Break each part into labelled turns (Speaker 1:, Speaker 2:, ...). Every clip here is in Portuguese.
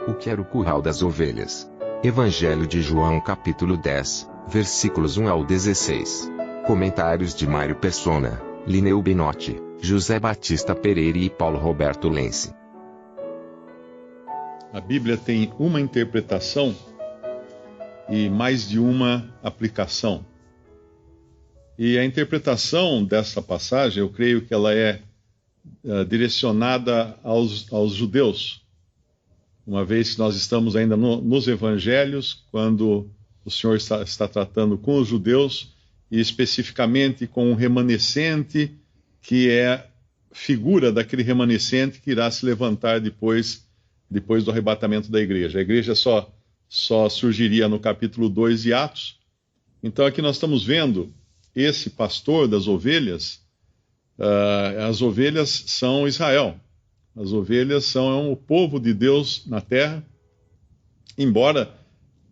Speaker 1: O que era o curral das ovelhas? Evangelho de João capítulo 10, versículos 1 ao 16. Comentários de Mário Persona, Lineu Binotti, José Batista Pereira e Paulo Roberto Lense.
Speaker 2: A Bíblia tem uma interpretação e mais de uma aplicação. E a interpretação dessa passagem, eu creio que ela é direcionada aos judeus, uma vez que nós estamos ainda nos evangelhos, quando o Senhor está tratando com os judeus, e especificamente com um remanescente, que é figura daquele remanescente que irá se levantar depois do arrebatamento da igreja. A igreja só surgiria no capítulo 2 de Atos. Então aqui nós estamos vendo esse pastor das ovelhas. As ovelhas são Israel. As ovelhas são o povo de Deus na terra. Embora,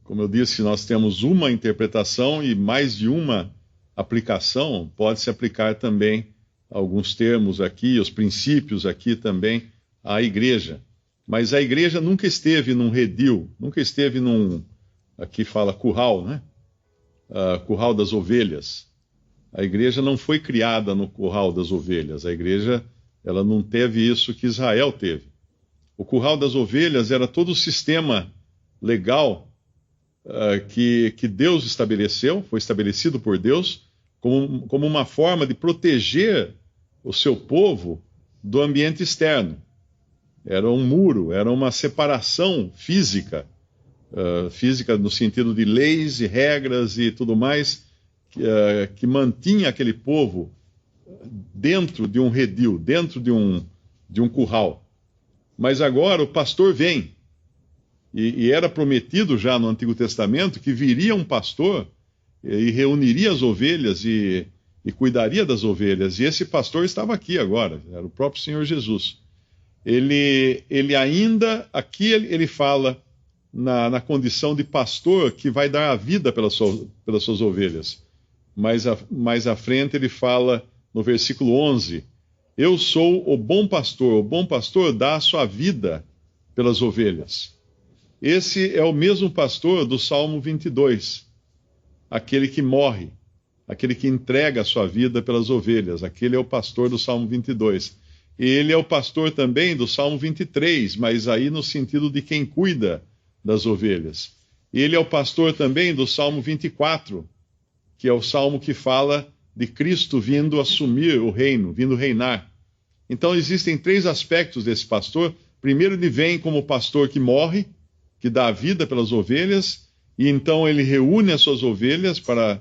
Speaker 2: como eu disse, nós temos uma interpretação e mais de uma aplicação, pode-se aplicar também alguns termos aqui, os princípios aqui também à igreja. Mas a igreja nunca esteve num redil, nunca esteve aqui fala curral, né? Curral das ovelhas. A igreja não foi criada no curral das ovelhas. A igreja, ela não teve isso que Israel teve. O curral das ovelhas era todo o sistema legal que Deus estabeleceu, foi estabelecido por Deus, como uma forma de proteger o seu povo do ambiente externo. Era um muro, era uma separação física, física no sentido de leis e regras e tudo mais, que mantinha aquele povo dentro de um redil, dentro de um curral. Mas agora o pastor vem, e era prometido já no Antigo Testamento que viria um pastor e reuniria as ovelhas e cuidaria das ovelhas. E esse pastor estava aqui agora, era o próprio Senhor Jesus. Ele ainda, aqui ele fala na condição de pastor que vai dar a vida pelas suas ovelhas. Mais à frente ele fala no versículo 11, eu sou o bom pastor dá a sua vida pelas ovelhas. Esse é o mesmo pastor do Salmo 22, aquele que morre, aquele que entrega a sua vida pelas ovelhas, aquele é o pastor do Salmo 22. E ele é o pastor também do Salmo 23, mas aí no sentido de quem cuida das ovelhas. Ele é o pastor também do Salmo 24, que é o salmo que fala de Cristo vindo assumir o reino, vindo reinar. Então existem três aspectos desse pastor. Primeiro, ele vem como pastor que morre, que dá a vida pelas ovelhas, e então ele reúne as suas ovelhas para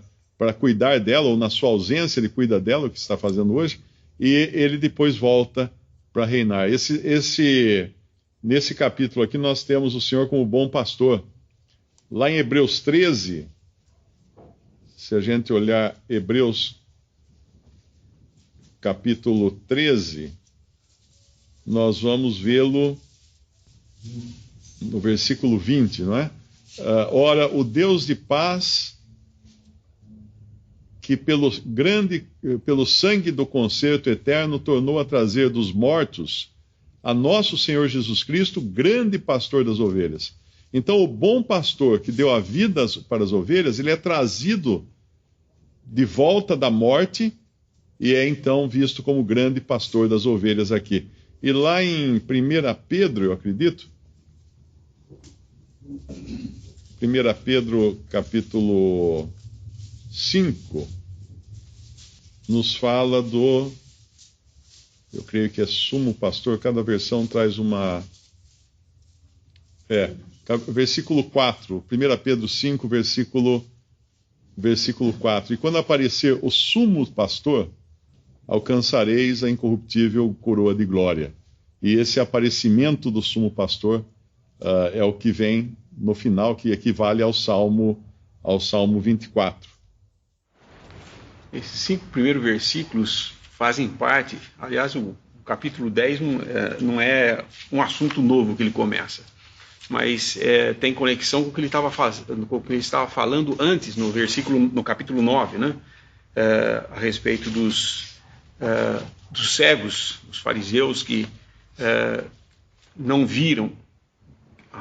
Speaker 2: cuidar dela, ou na sua ausência ele cuida dela, o que está fazendo hoje, e ele depois volta para reinar. Nesse capítulo aqui nós temos o Senhor como bom pastor. Lá em Hebreus 13, se a gente olhar Hebreus capítulo 13, nós vamos vê-lo no versículo 20, não é? Ora, o Deus de paz, que pelo sangue do concerto eterno tornou a trazer dos mortos a nosso Senhor Jesus Cristo, grande pastor das ovelhas. Então, o bom pastor que deu a vida para as ovelhas, ele é trazido de volta da morte e é então visto como grande pastor das ovelhas aqui. E lá em 1 Pedro, eu acredito, 1 Pedro capítulo 5, nos fala eu creio que é sumo pastor, cada versão traz versículo 4, 1 Pedro 5, versículo 4. E quando aparecer o sumo pastor, alcançareis a incorruptível coroa de glória. E esse aparecimento do sumo pastor é o que vem no final, que equivale ao Salmo 24.
Speaker 3: Esses 5 primeiros versículos fazem parte, aliás, o capítulo 10 não é um assunto novo que ele começa, mas tem conexão com o que ele estava falando antes, no capítulo 9, né? A respeito dos cegos, os fariseus que não viram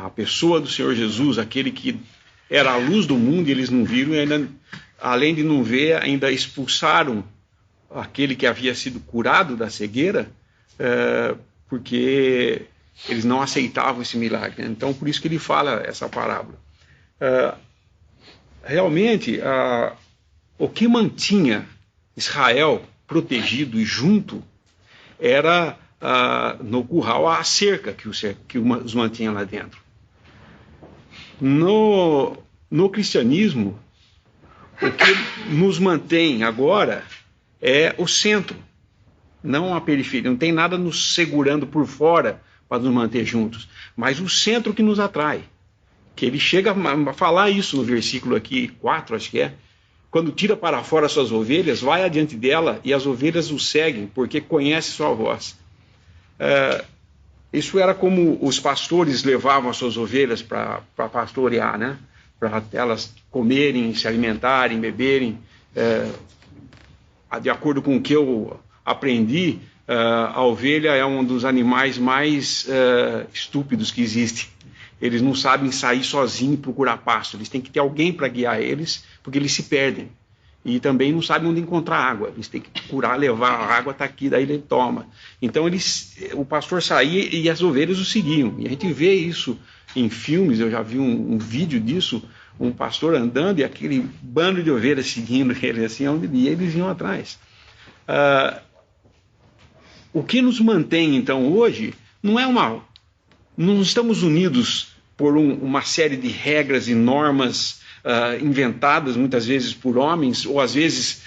Speaker 3: a pessoa do Senhor Jesus, aquele que era a luz do mundo, e eles não viram, e ainda, além de não ver, ainda expulsaram aquele que havia sido curado da cegueira, porque eles não aceitavam esse milagre. Então, por isso que ele fala essa parábola. Realmente, o que mantinha Israel protegido e junto era no curral a cerca que os mantinha lá dentro. No cristianismo, o que nos mantém agora é o centro, não a periferia. Não tem nada nos segurando por fora para nos manter juntos, mas o centro que nos atrai. Que ele chega a falar isso no versículo aqui 4, acho que é. Quando tira para fora suas ovelhas, vai adiante dela e as ovelhas o seguem, porque conhece sua voz. Isso era como os pastores levavam as suas ovelhas para pastorear, né? Para elas comerem, se alimentarem, beberem. De acordo com o que eu aprendi, a ovelha é um dos animais mais estúpidos que existe. Eles não sabem sair sozinhos e procurar pasto. Eles têm que ter alguém para guiar eles, porque eles se perdem. E também não sabem onde encontrar água. Eles têm que procurar levar, a água está aqui, daí ele toma. Então o pastor saía e as ovelhas o seguiam. E a gente vê isso em filmes, eu já vi um vídeo disso, um pastor andando e aquele bando de ovelhas seguindo ele assim, e eles iam atrás. O que nos mantém, então, hoje, não estamos unidos por uma série de regras e normas inventadas muitas vezes por homens, ou às vezes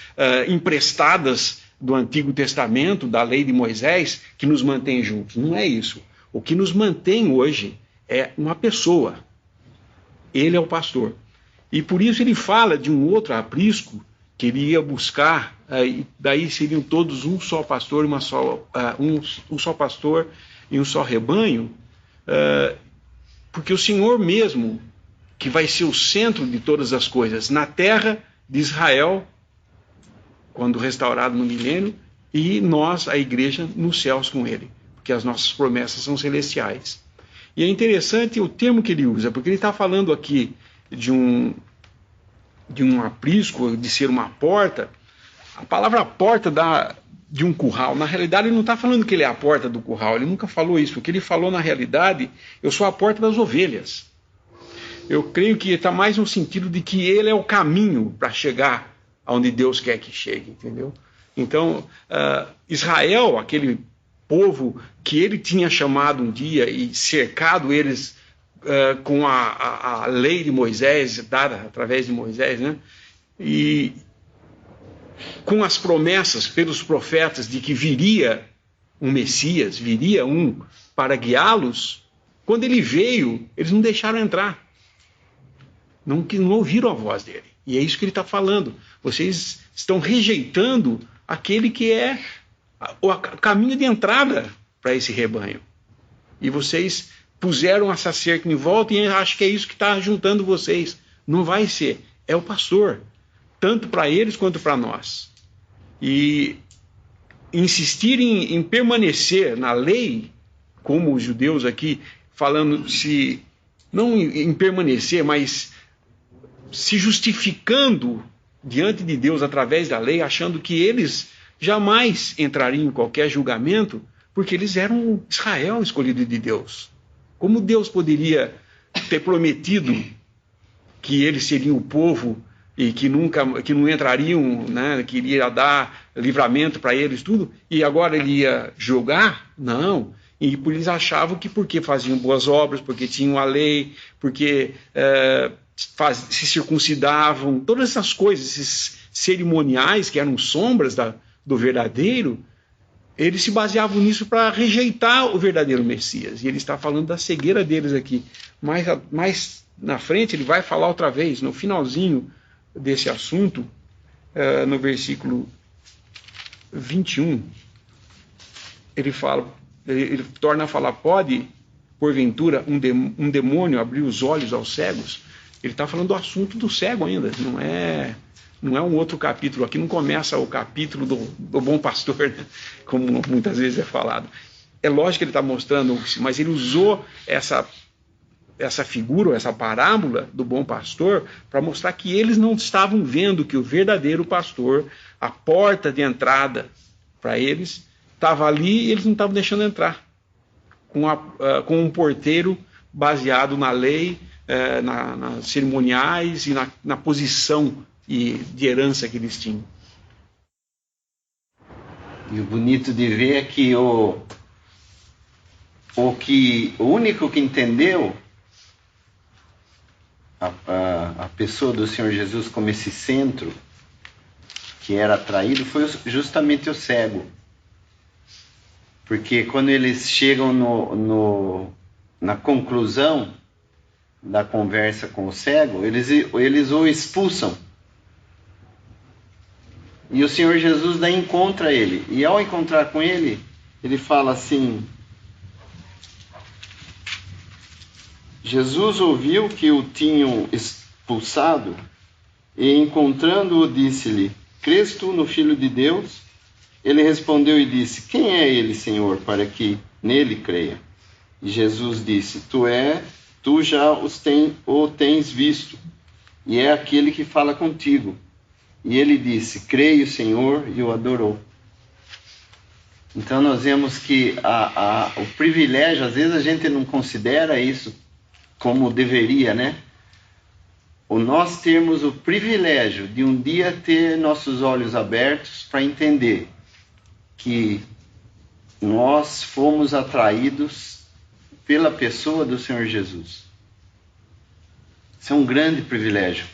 Speaker 3: emprestadas do Antigo Testamento, da lei de Moisés, que nos mantém juntos. Não é isso. O que nos mantém hoje é uma pessoa. Ele é o pastor. E por isso ele fala de um outro aprisco que ele ia buscar, e daí seriam todos um só pastor, um só pastor e um só rebanho, porque o Senhor mesmo, que vai ser o centro de todas as coisas, na terra de Israel, quando restaurado no milênio, e nós, a igreja, nos céus com ele, porque as nossas promessas são celestiais. E é interessante o termo que ele usa, porque ele está falando aqui de um aprisco, de ser uma porta. A palavra porta de um curral, na realidade ele não está falando que ele é a porta do curral, ele nunca falou isso. O que ele falou na realidade, eu sou a porta das ovelhas. Eu creio que está mais no sentido de que ele é o caminho para chegar aonde Deus quer que chegue, entendeu? Então, Israel, aquele povo que ele tinha chamado um dia e cercado eles com a lei de Moisés, dada através de Moisés, né? E com as promessas pelos profetas de que viria um Messias, viria um para guiá-los, quando ele veio, eles não deixaram entrar. Não ouviram a voz dele. E é isso que ele está falando. Vocês estão rejeitando aquele que é o caminho de entrada para esse rebanho. E vocês puseram essa cerca em volta e acho que é isso que está juntando vocês. Não vai ser. É o pastor. Tanto para eles quanto para nós. E insistirem em permanecer na lei, como os judeus aqui, falando não em permanecer, mas se justificando diante de Deus através da lei, achando que eles jamais entrariam em qualquer julgamento, porque eles eram Israel escolhido de Deus. Como Deus poderia ter prometido que eles seriam o povo e que não entrariam, né, que iria dar livramento para eles, tudo, e agora ele ia julgar? Não. E por eles achavam que porque faziam boas obras, porque tinham a lei, porque se circuncidavam, todas essas coisas, esses cerimoniais que eram sombras do verdadeiro, eles se baseavam nisso para rejeitar o verdadeiro Messias. E ele está falando da cegueira deles aqui. Mais na frente ele vai falar outra vez, no finalzinho desse assunto, no versículo 21, ele torna a falar: pode, porventura, um demônio abrir os olhos aos cegos? Ele está falando do assunto do cego ainda, não é um outro capítulo. Aqui não começa o capítulo do bom pastor, né? Como muitas vezes é falado. É lógico que ele está mostrando, mas ele usou essa figura, essa parábola do bom pastor, para mostrar que eles não estavam vendo que o verdadeiro pastor, a porta de entrada para eles, estava ali e eles não estavam deixando entrar, com um porteiro baseado na lei, nas cerimoniais e na posição de herança que eles tinham.
Speaker 4: E o bonito de ver é que o único que entendeu a pessoa do Senhor Jesus como esse centro que era atraído foi justamente o cego. Porque quando eles chegam na conclusão da conversa com o cego, eles o expulsam. E o Senhor Jesus daí encontra ele. E ao encontrar com ele, ele fala assim: Jesus ouviu que o tinham expulsado e, encontrando-o, disse-lhe: crês tu no Filho de Deus? Ele respondeu e disse: quem é ele, Senhor, para que nele creia? E Jesus disse: tu já o tens visto, e é aquele que fala contigo. E ele disse: creio, Senhor, e o adorou. Então nós vemos que o privilégio, às vezes a gente não considera isso como deveria, né? Nós termos o privilégio de um dia ter nossos olhos abertos para entender que nós fomos atraídos pela pessoa do Senhor Jesus. Isso é um grande privilégio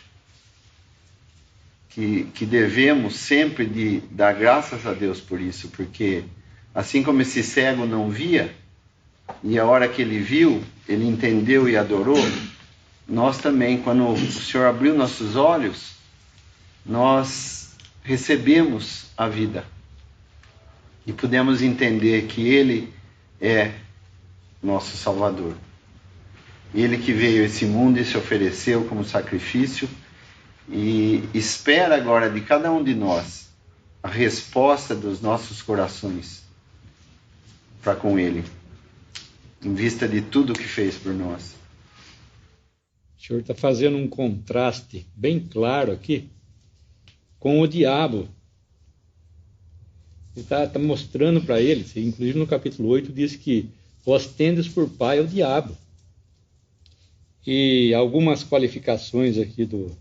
Speaker 4: que devemos sempre dar graças a Deus por isso, porque assim como esse cego não via, e a hora que ele viu, ele entendeu e adorou, nós também, quando o Senhor abriu nossos olhos, nós recebemos a vida e pudemos entender que Ele é nosso Salvador. Ele que veio a esse mundo e se ofereceu como sacrifício, e espera agora de cada um de nós a resposta dos nossos corações para com Ele, em vista de tudo que fez por nós.
Speaker 5: O Senhor está fazendo um contraste bem claro aqui com o diabo. Ele está mostrando para eles, inclusive no capítulo 8 diz que vós tendes por pai o diabo. E algumas qualificações aqui do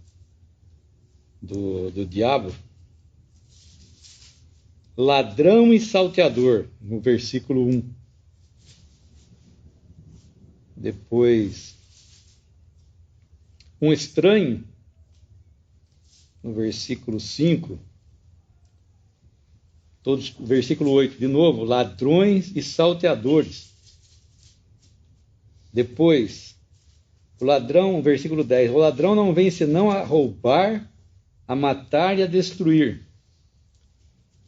Speaker 5: diabo: ladrão e salteador, no versículo 1. Depois, um estranho, no versículo 5. Versículo 8, de novo, ladrões e salteadores. Depois, o ladrão, versículo 10, o ladrão não vem senão a roubar, a matar e a destruir.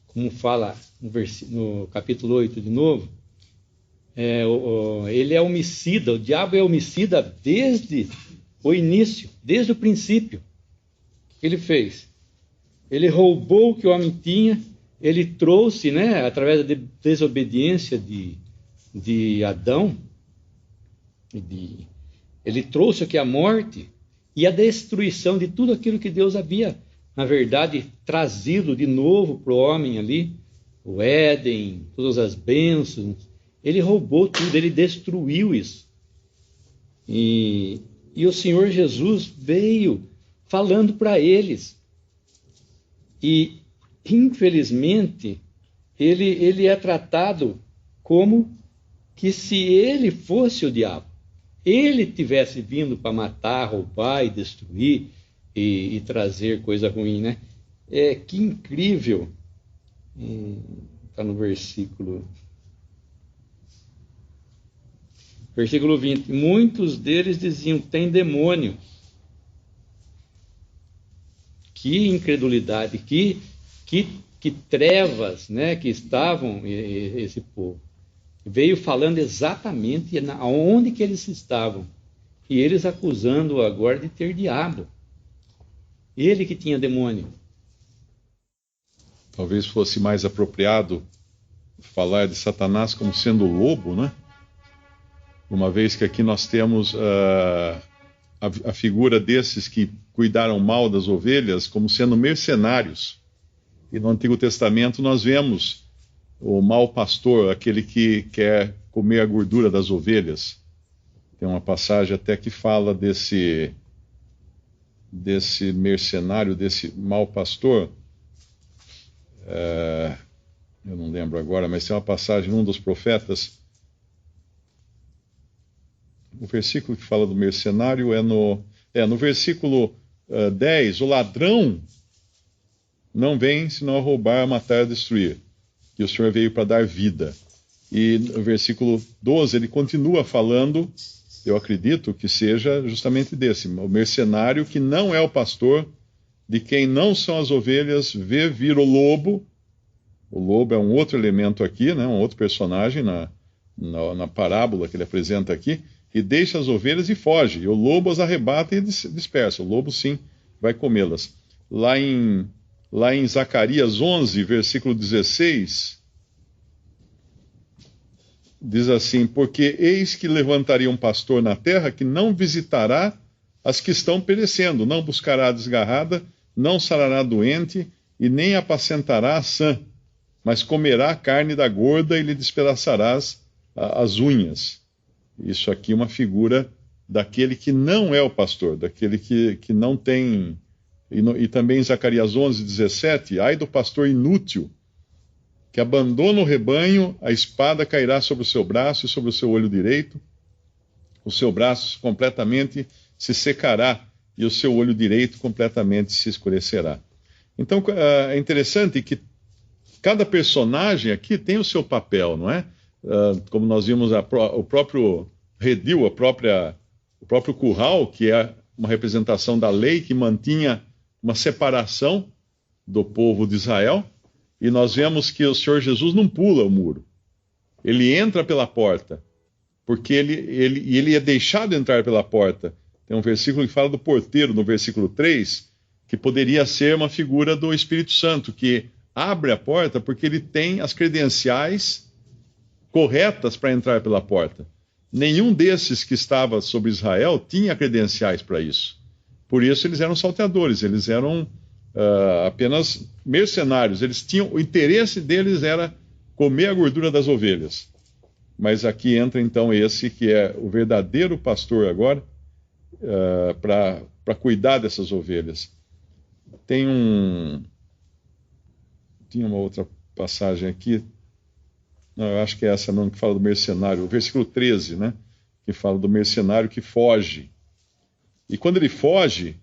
Speaker 5: Como fala no capítulo 8 de novo, ele é homicida, o diabo é homicida desde o início, desde o princípio. O que ele fez? Ele roubou o que o homem tinha, ele trouxe, através da desobediência de Adão, ele trouxe aqui a morte e a destruição de tudo aquilo que Deus havia, na verdade, trazido de novo para o homem ali, o Éden, todas as bênçãos. Ele roubou tudo, ele destruiu isso. E o Senhor Jesus veio falando para eles. E, infelizmente, ele é tratado como que se ele fosse o diabo, ele tivesse vindo para matar, roubar e destruir e trazer coisa ruim, né? Que incrível. Está no versículo 20. Muitos deles diziam: tem demônio. Que incredulidade, que trevas, que estavam esse povo. Veio falando exatamente aonde que eles estavam. E eles acusando-o agora de ter diabo. Ele que tinha demônio.
Speaker 2: Talvez fosse mais apropriado falar de Satanás como sendo o lobo, né? uma vez que aqui nós temos a figura desses que cuidaram mal das ovelhas como sendo mercenários. E no Antigo Testamento nós vemos o mau pastor, aquele que quer comer a gordura das ovelhas. Tem uma passagem até que fala desse mercenário, desse mau pastor. Eu não lembro agora, mas tem uma passagem num dos profetas. O versículo que fala do mercenário é no versículo 10. O ladrão não vem senão a roubar, matar e destruir. E o Senhor veio para dar vida. E no versículo 12 ele continua falando, eu acredito que seja justamente desse, o mercenário que não é o pastor, de quem não são as ovelhas, vê vir o lobo. O lobo é um outro elemento aqui, né, um outro personagem na parábola que ele apresenta aqui, e deixa as ovelhas e foge. E o lobo as arrebata e dispersa. O lobo, sim, vai comê-las. Lá em Zacarias 11, versículo 16, diz assim: porque eis que levantaria um pastor na terra que não visitará as que estão perecendo, não buscará a desgarrada, não sarará doente e nem apacentará a sã, mas comerá a carne da gorda e lhe despedaçarás as unhas. Isso aqui é uma figura daquele que não é o pastor, daquele que não tem... E também em Zacarias 11, 17, ai do pastor inútil, que abandona o rebanho, a espada cairá sobre o seu braço e sobre o seu olho direito, o seu braço completamente se secará e o seu olho direito completamente se escurecerá. Então é interessante que cada personagem aqui tem o seu papel, não é? Como nós vimos, o próprio redil, o próprio curral, que é uma representação da lei que mantinha uma separação do povo de Israel, e nós vemos que o Senhor Jesus não pula o muro. Ele entra pela porta, porque ele é deixado entrar pela porta. Tem um versículo que fala do porteiro, no versículo 3, que poderia ser uma figura do Espírito Santo, que abre a porta porque ele tem as credenciais corretas para entrar pela porta. Nenhum desses que estava sobre Israel tinha credenciais para isso. Por isso eles eram salteadores, eles eram apenas mercenários. O interesse deles era comer a gordura das ovelhas. Mas aqui entra então esse que é o verdadeiro pastor agora, para cuidar dessas ovelhas. Tinha uma outra passagem aqui, não, eu acho que é essa não, que fala do mercenário, o versículo 13, né, que fala do mercenário que foge. E quando ele foge,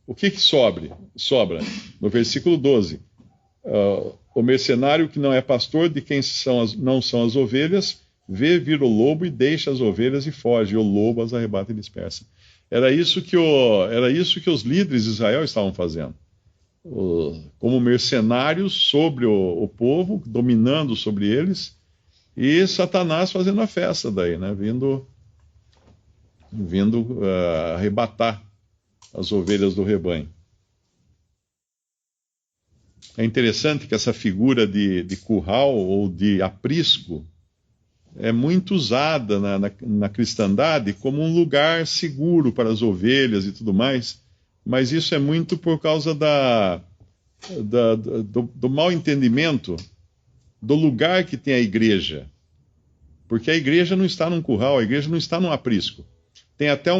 Speaker 2: o que sobra? No versículo 12, o mercenário que não é pastor, de quem não são as ovelhas, vê vir o lobo e deixa as ovelhas e foge, e o lobo as arrebata e dispersa. Era isso que os líderes de Israel estavam fazendo. Como mercenários sobre o povo, dominando sobre eles, e Satanás fazendo a festa daí, né? Vindo arrebatar as ovelhas do rebanho. É interessante que essa figura de curral ou de aprisco é muito usada na cristandade como um lugar seguro para as ovelhas e tudo mais, mas isso é muito por causa do mau entendimento do lugar que tem a igreja. Porque a igreja não está num curral, a igreja não está num aprisco. Tem até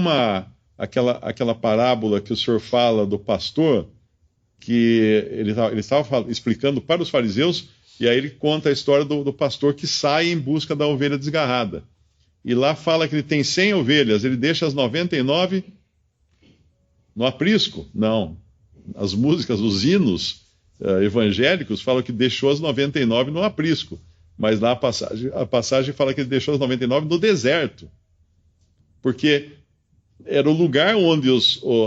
Speaker 2: aquela parábola que o senhor fala do pastor, que ele estava explicando para os fariseus, e aí ele conta a história do pastor que sai em busca da ovelha desgarrada. E lá fala que ele tem 100 ovelhas, ele deixa as 99 no aprisco. Não. As músicas, os hinos evangélicos falam que deixou as 99 no aprisco. Mas lá a passagem fala que ele deixou as 99 no deserto. Porque era o lugar onde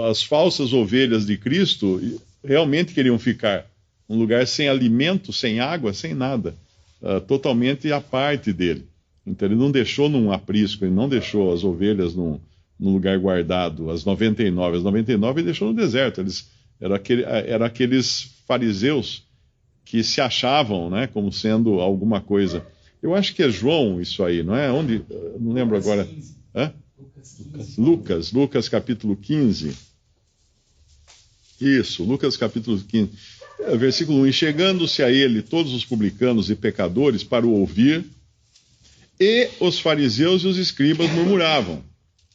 Speaker 2: as falsas ovelhas de Cristo realmente queriam ficar. Um lugar sem alimento, sem água, sem nada. Totalmente à parte dele. Então ele não deixou num aprisco, ele não deixou as ovelhas num lugar guardado, as 99. As 99 ele deixou no deserto. Eram aqueles fariseus que se achavam, né, como sendo alguma coisa. Eu acho que é João isso aí, não é? Onde? Não lembro agora. Hã? Lucas capítulo 15. Isso, Lucas capítulo 15. Versículo 1. E chegando-se a ele todos os publicanos e pecadores para o ouvir, e os fariseus e os escribas murmuravam,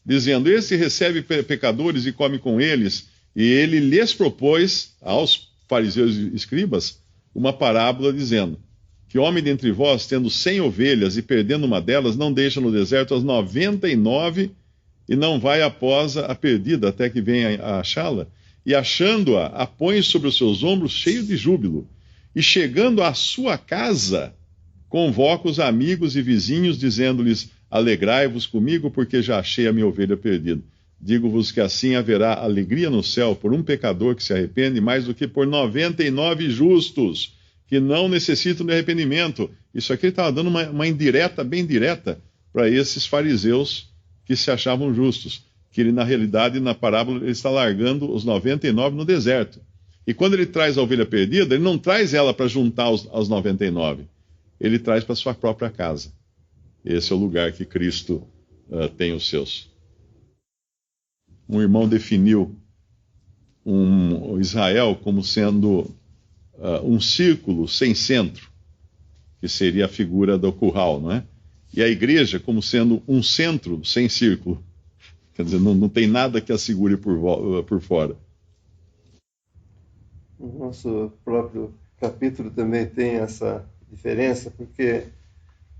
Speaker 2: dizendo: Este recebe pecadores e come com eles. E ele lhes propôs, aos fariseus e escribas, uma parábola, dizendo: Que homem dentre vós, tendo 100 ovelhas e perdendo uma delas, não deixa no deserto as 99 e não vai após a perdida até que venha a achá-la? E achando-a, a põe sobre os seus ombros, cheio de júbilo. E chegando à sua casa, convoca os amigos e vizinhos, dizendo-lhes: Alegrai-vos comigo, porque já achei a minha ovelha perdida. Digo-vos que assim haverá alegria no céu por um pecador que se arrepende, mais do que por 99 justos, que não necessitam de arrependimento. Isso aqui ele estava dando uma indireta, bem direta, para esses fariseus que se achavam justos. Que ele, na realidade, na parábola, ele está largando os 99 no deserto. E quando ele traz a ovelha perdida, ele não traz ela para juntar aos 99. Ele traz para sua própria casa. Esse é o lugar que Cristo tem os seus. Um irmão definiu Israel como sendo um círculo sem centro, que seria a figura do curral, não é? E a igreja como sendo um centro sem círculo. Quer dizer, não tem nada que a segure por fora.
Speaker 6: O nosso próprio capítulo também tem essa diferença, porque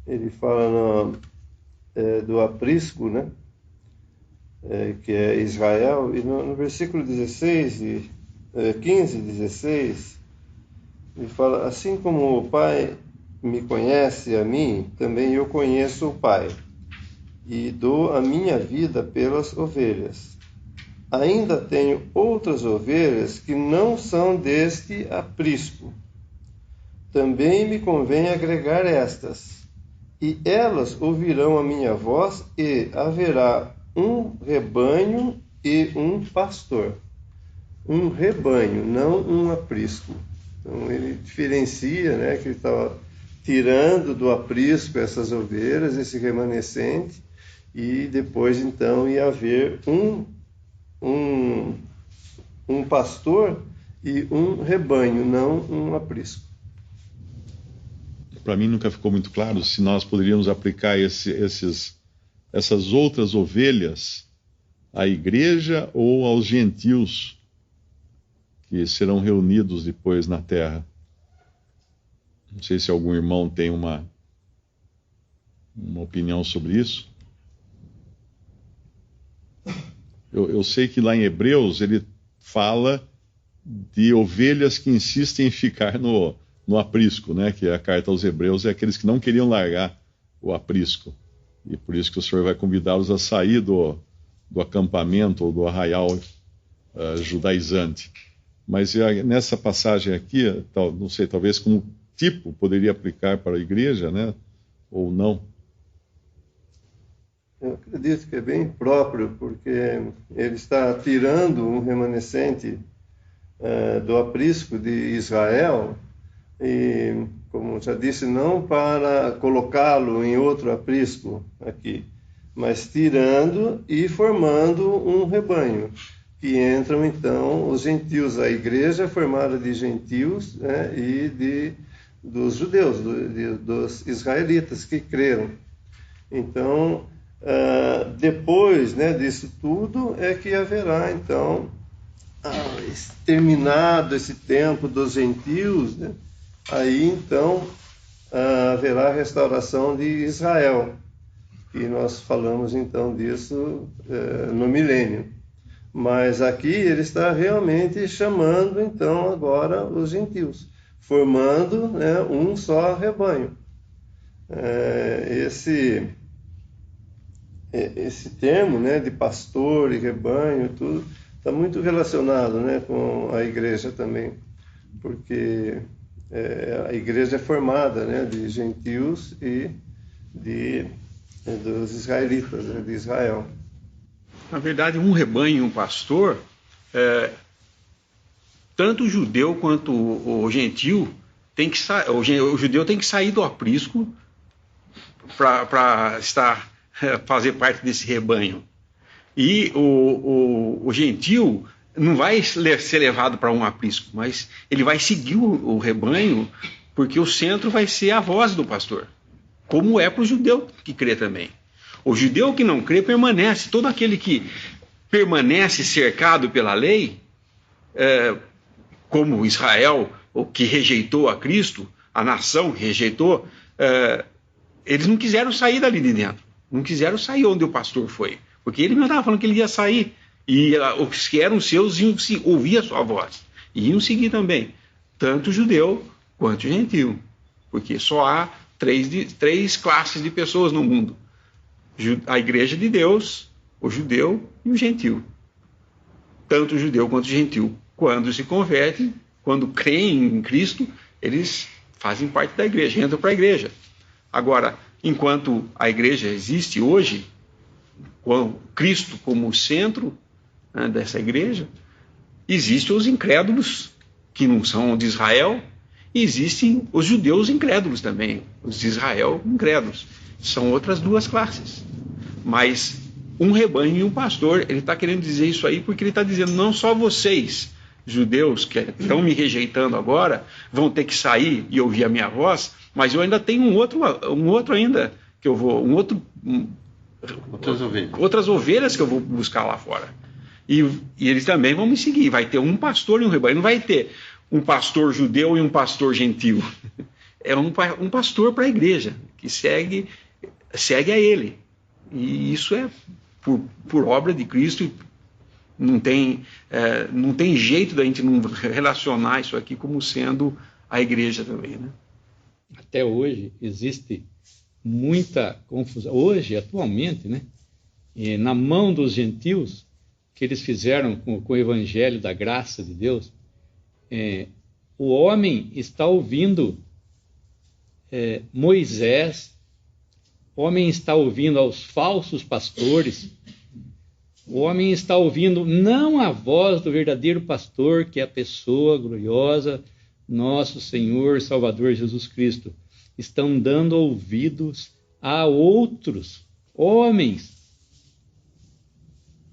Speaker 6: ele fala do aprisco, né? Que é Israel, e no versículo 16, 15 e 16, ele fala: Assim como o Pai me conhece a mim, também eu conheço o Pai, e dou a minha vida pelas ovelhas. Ainda tenho outras ovelhas que não são deste aprisco. Também me convém agregar estas, e elas ouvirão a minha voz, e haverá um rebanho e um pastor. Um rebanho, não um aprisco. Então ele diferencia, né, que ele estava tirando do aprisco essas ovelhas, esse remanescente, e depois então ia haver um pastor e um rebanho, não um aprisco.
Speaker 2: Para mim nunca ficou muito claro se nós poderíamos aplicar essas outras ovelhas à igreja ou aos gentios que serão reunidos depois na terra. Não sei se algum irmão tem uma opinião sobre isso. Eu sei que lá em Hebreus ele fala de ovelhas que insistem em ficar no aprisco, né? Que a carta aos Hebreus é aqueles que não queriam largar o aprisco. E por isso que o Senhor vai convidá-los a sair do acampamento ou do arraial judaizante. Mas nessa passagem aqui, não sei, talvez como tipo poderia aplicar para a igreja, né? Ou não.
Speaker 6: Eu acredito que é bem próprio, porque ele está tirando um remanescente do aprisco de Israel, e, como já disse, não para colocá-lo em outro aprisco aqui, mas tirando e formando um rebanho, que entram então os gentios. A igreja é formada de gentios, né, e dos judeus, dos israelitas que creram. Então, depois, né, disso tudo, é que haverá então, terminado esse tempo dos gentios, né, aí então haverá a restauração de Israel, e nós falamos então disso no milênio. Mas aqui ele está realmente chamando então agora os gentios, formando, né, um só rebanho. Esse termo, né, de pastor e rebanho, tudo está muito relacionado, né, com a igreja também, porque a igreja é formada, né, de gentios e dos israelitas, né, de Israel.
Speaker 3: Na verdade, um rebanho e um pastor, tanto o judeu quanto o gentil o judeu tem que sair do aprisco para fazer parte desse rebanho. E o gentil não vai ser levado para um aprisco, mas ele vai seguir o rebanho, porque o centro vai ser a voz do pastor, como é para o judeu que crê também. O judeu que não crê permanece. Todo aquele que permanece cercado pela lei, como Israel, o que rejeitou a Cristo, a nação rejeitou, eles não quiseram sair dali de dentro, não quiseram sair onde o pastor foi, porque ele não estava falando que ele ia sair, e os que eram seus iam ouvir a sua voz, e iam seguir também, tanto o judeu quanto o gentil, porque só há três classes de pessoas no mundo: a igreja de Deus, o judeu e o gentil. Tanto o judeu quanto o gentil, quando se convertem, quando creem em Cristo, eles fazem parte da igreja, entram para a igreja. Agora, enquanto a igreja existe hoje, com Cristo como o centro, né, dessa igreja, existem os incrédulos, que não são de Israel, e existem os judeus incrédulos também, os de Israel incrédulos. São outras duas classes. Mas um rebanho e um pastor, ele está querendo dizer isso aí porque ele está dizendo: não só vocês, judeus, que estão me rejeitando agora, vão ter que sair e ouvir a minha voz, mas eu ainda tenho um outro ainda, que eu vou, outras ovelhas que eu vou buscar lá fora. E eles também vão me seguir. Vai ter um pastor e um rebanho. Não vai ter um pastor judeu e um pastor gentil. É um pastor para a igreja, que segue a ele. E isso é por obra de Cristo. Não tem jeito da gente não relacionar isso aqui como sendo a igreja também, né?
Speaker 5: Até hoje existe muita confusão. Hoje, atualmente, né, na mão dos gentios, que eles fizeram com o evangelho da graça de Deus, o homem está ouvindo Moisés, o homem está ouvindo aos falsos pastores, o homem está ouvindo não a voz do verdadeiro pastor, que é a pessoa gloriosa, nosso Senhor Salvador Jesus Cristo. Estão dando ouvidos a outros homens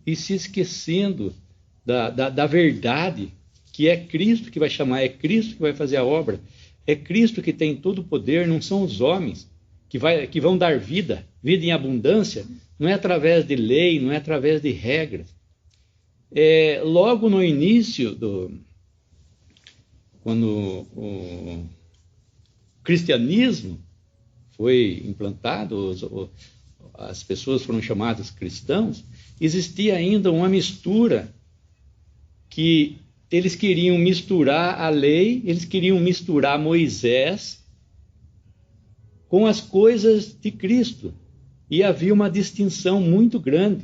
Speaker 5: e se esquecendo da verdade, que é Cristo que vai chamar, é Cristo que vai fazer a obra, é Cristo que tem todo o poder, não são os homens que vão dar vida em abundância, não é através de lei, não é através de regras. Logo no início quando o cristianismo foi implantado, as pessoas foram chamadas cristãos, existia ainda uma mistura, que eles queriam misturar a lei, eles queriam misturar Moisés com as coisas de Cristo. E havia uma distinção muito grande.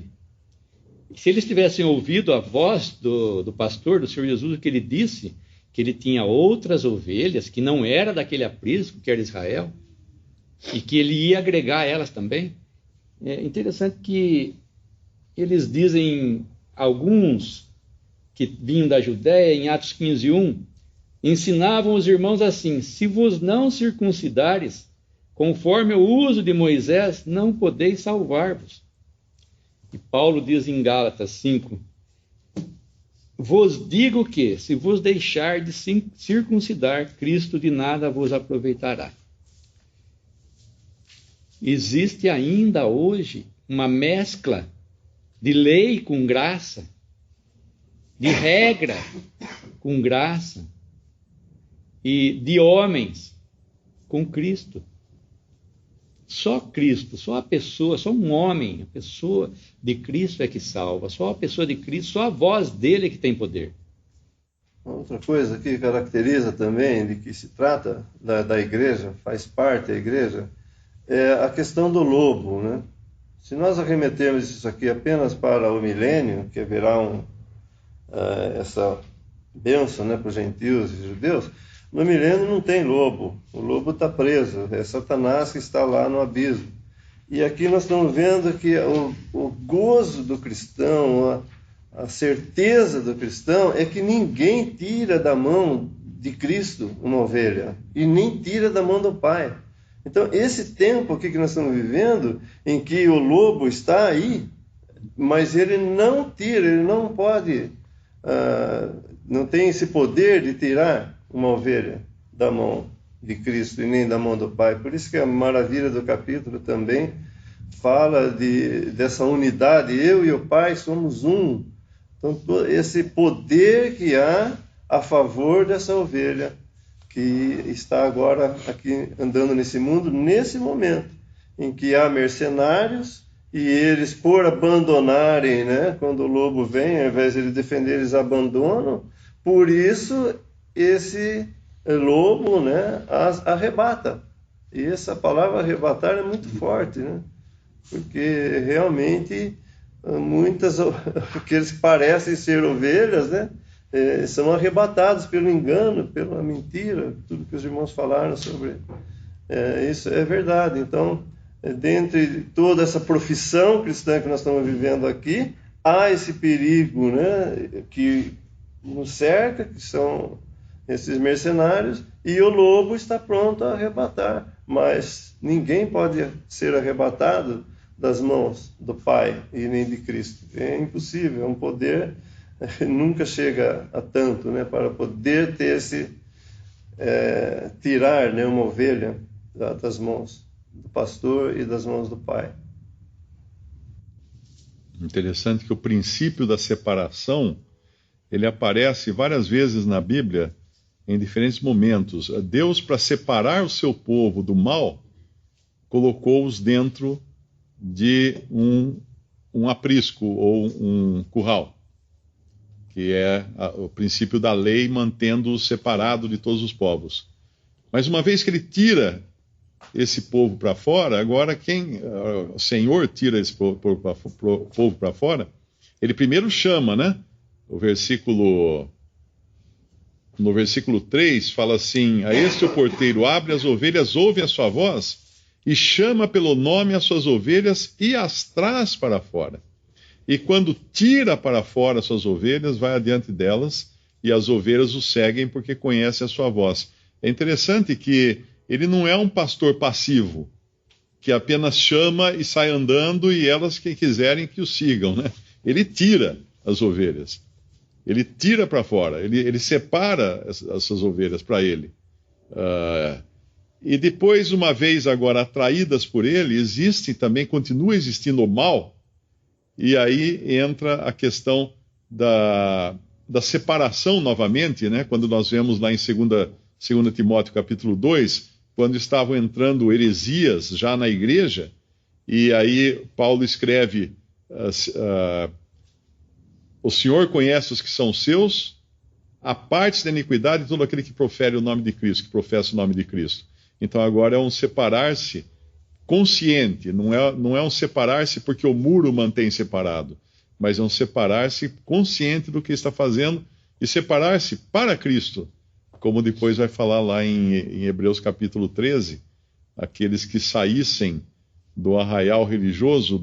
Speaker 5: Se eles tivessem ouvido a voz do pastor, do Senhor Jesus, que ele disse que ele tinha outras ovelhas, que não era daquele aprisco, que era Israel, e que ele ia agregar a elas também. É interessante que eles dizem, alguns que vinham da Judéia, em Atos 15:1, ensinavam os irmãos assim: se vos não circuncidares, conforme o uso de Moisés, não podeis salvar-vos. E Paulo diz em Gálatas 5, vos digo que, se vos deixar de circuncidar, Cristo de nada vos aproveitará. Existe ainda hoje uma mescla de lei com graça, de regra com graça, e de homens com Cristo. Só Cristo, só a pessoa, só um homem, a pessoa de Cristo é que salva. Só a pessoa de Cristo, só a voz dele é que tem poder.
Speaker 6: Outra coisa que caracteriza também de que se trata da igreja, faz parte da igreja, é a questão do lobo, né? Se nós arremetermos isso aqui apenas para o milênio, que haverá essa bênção, né, para os gentios e judeus, no milênio não tem lobo, o lobo está preso, é Satanás que está lá no abismo. E aqui nós estamos vendo que o gozo do cristão, a certeza do cristão é que ninguém tira da mão de Cristo uma ovelha, e nem tira da mão do Pai. Então, esse tempo aqui que nós estamos vivendo, em que o lobo está aí, mas ele não tira, ele não pode, não tem esse poder de tirar uma ovelha da mão de Cristo e nem da mão do Pai. Por isso que a maravilha do capítulo também fala dessa unidade. Eu e o Pai somos um. Então, esse poder que há a favor dessa ovelha que está agora aqui andando nesse mundo, nesse momento em que há mercenários e eles, por abandonarem, né, quando o lobo vem, ao invés de eles defender, eles abandonam. Por isso, esse lobo, né, as arrebata. E essa palavra arrebatar é muito forte, né? Porque realmente muitas, aqueles que parecem ser ovelhas, né, são arrebatados pelo engano, pela mentira, tudo que os irmãos falaram sobre isso é verdade. Então, dentre toda essa profissão cristã que nós estamos vivendo aqui, há esse perigo, né, que nos cerca, que são esses mercenários, e o lobo está pronto a arrebatar, mas ninguém pode ser arrebatado das mãos do Pai e nem de Cristo. É impossível, é um poder, nunca chega a tanto, né, para poder ter tirar, né, uma ovelha das mãos do pastor e das mãos do Pai.
Speaker 2: Interessante que o princípio da separação, ele aparece várias vezes na Bíblia, em diferentes momentos. Deus, para separar o seu povo do mal, colocou-os dentro de um aprisco ou um curral, que é o princípio da lei, mantendo-os separado de todos os povos. Mas uma vez que ele tira esse povo para fora, agora o Senhor tira esse povo para fora, ele primeiro chama, né? No versículo 3 fala assim: a este o porteiro abre, as ovelhas ouvem a sua voz, e chama pelo nome as suas ovelhas e as traz para fora. E quando tira para fora as suas ovelhas, vai adiante delas, e as ovelhas o seguem porque conhecem a sua voz. É interessante que ele não é um pastor passivo, que apenas chama e sai andando, e elas que quiserem que o sigam, né? Ele tira as ovelhas. Ele tira para fora, ele separa essas ovelhas para ele. E depois, uma vez agora atraídas por ele, continua existindo o mal, e aí entra a questão da separação novamente, né? Quando nós vemos lá em 2 Timóteo capítulo 2, quando estavam entrando heresias já na igreja, e aí Paulo escreve... o Senhor conhece os que são seus, aparte da iniquidade todo aquele que profere o nome de Cristo, que professa o nome de Cristo. Então agora é um separar-se consciente, não é um separar-se porque o muro mantém separado, mas é um separar-se consciente do que está fazendo e separar-se para Cristo, como depois vai falar lá em Hebreus capítulo 13, aqueles que saíssem do arraial religioso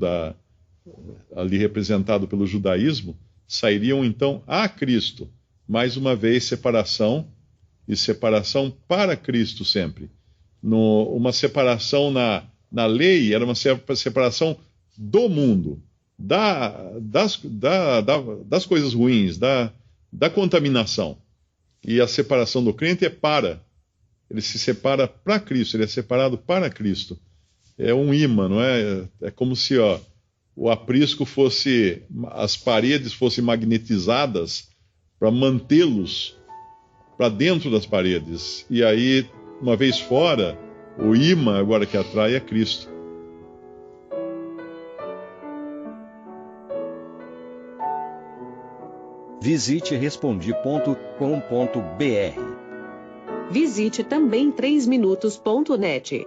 Speaker 2: ali representado pelo judaísmo, sairiam então a Cristo. Mais uma vez, separação, e separação para Cristo sempre. Uma separação na lei era uma separação do mundo, das coisas ruins, da contaminação. E a separação do crente ele se separa para Cristo, ele é separado para Cristo. É um imã, não é? É como se o aprisco as paredes fossem magnetizadas para mantê-los para dentro das paredes. E aí, uma vez fora, o imã agora que atrai é Cristo.
Speaker 7: Visite Respondi.com.br.
Speaker 8: Visite também 3minutos.net.